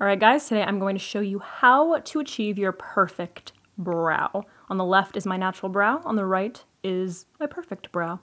Alright guys, today I'm going to show you how to achieve your perfect brow. On the left is my natural brow, on the right is my perfect brow.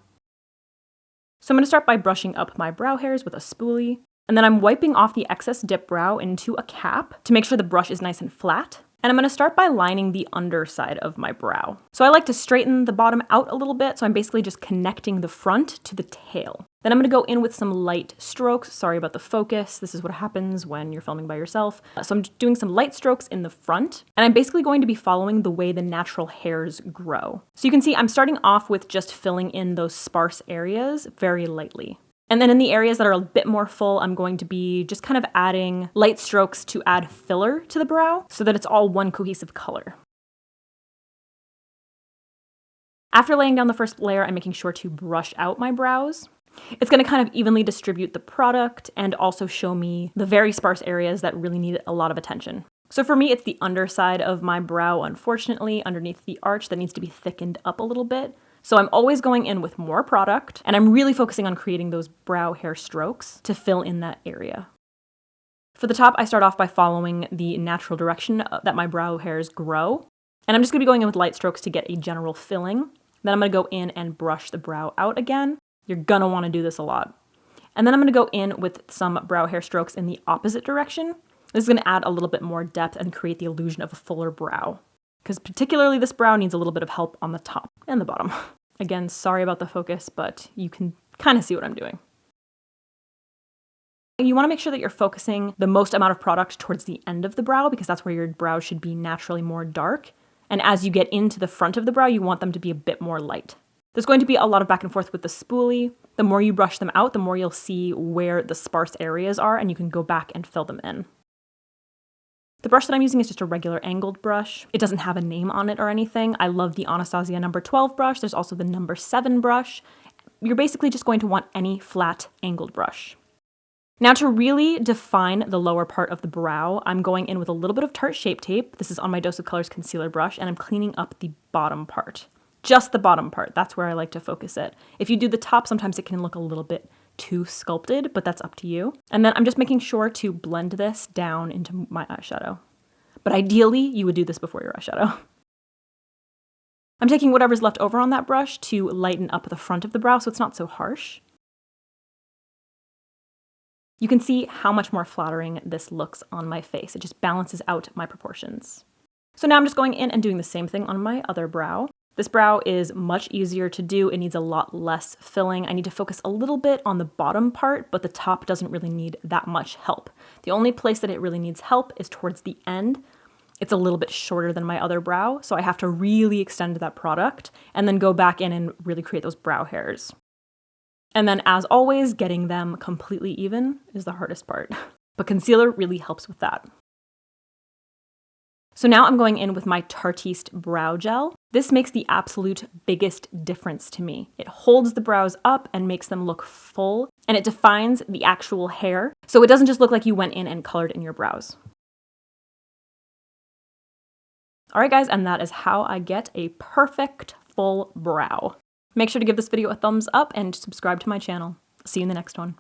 So I'm going to start by brushing up my brow hairs with a spoolie, and then I'm wiping off the excess Dipbrow into a cap to make sure the brush is nice and flat. And I'm going to start by lining the underside of my brow. So I like to straighten the bottom out a little bit, so I'm basically just connecting the front to the tail. Then I'm going to go in with some light strokes. Sorry about the focus. This is what happens when you're filming by yourself. So I'm doing some light strokes in the front, and I'm basically going to be following the way the natural hairs grow. So you can see I'm starting off with just filling in those sparse areas very lightly. And then in the areas that are a bit more full, I'm going to be just kind of adding light strokes to add filler to the brow so that it's all one cohesive color. After laying down the first layer, I'm making sure to brush out my brows. It's going to kind of evenly distribute the product and also show me the very sparse areas that really need a lot of attention. So for me, it's the underside of my brow, unfortunately, underneath the arch that needs to be thickened up a little bit. So I'm always going in with more product, and I'm really focusing on creating those brow hair strokes to fill in that area. For the top, I start off by following the natural direction that my brow hairs grow, and I'm just going to be going in with light strokes to get a general filling. Then I'm going to go in and brush the brow out again. You're going to want to do this a lot. And then I'm going to go in with some brow hair strokes in the opposite direction. This is going to add a little bit more depth and create the illusion of a fuller brow, because particularly this brow needs a little bit of help on the top and the bottom. Again, sorry about the focus, but you can kind of see what I'm doing. You want to make sure that you're focusing the most amount of product towards the end of the brow, because that's where your brow should be naturally more dark. And as you get into the front of the brow, you want them to be a bit more light. There's going to be a lot of back and forth with the spoolie. The more you brush them out, the more you'll see where the sparse areas are, and you can go back and fill them in. The brush that I'm using is just a regular angled brush. It doesn't have a name on it or anything. I love the Anastasia number 12 brush. There's also the number 7 brush. You're basically just going to want any flat angled brush. Now to really define the lower part of the brow, I'm going in with a little bit of Tarte Shape Tape. This is on my Dose of Colors concealer brush, and I'm cleaning up the bottom part. Just the bottom part. That's where I like to focus it. If you do the top, sometimes it can look a little bit too sculpted, but that's up to you. And then I'm just making sure to blend this down into my eyeshadow. But ideally, you would do this before your eyeshadow. I'm taking whatever's left over on that brush to lighten up the front of the brow so it's not so harsh. You can see how much more flattering this looks on my face. It just balances out my proportions. So now I'm just going in and doing the same thing on my other brow. This brow is much easier to do. It needs a lot less filling. I need to focus a little bit on the bottom part, but the top doesn't really need that much help. The only place that it really needs help is towards the end. It's a little bit shorter than my other brow, so I have to really extend that product and then go back in and really create those brow hairs. And then, as always, getting them completely even is the hardest part, but concealer really helps with that. So now I'm going in with my Tarteist brow gel. This makes the absolute biggest difference to me. It holds the brows up and makes them look full, and it defines the actual hair, so it doesn't just look like you went in and colored in your brows. Alright guys, and that is how I get a perfect full brow. Make sure to give this video a thumbs up and subscribe to my channel. See you in the next one.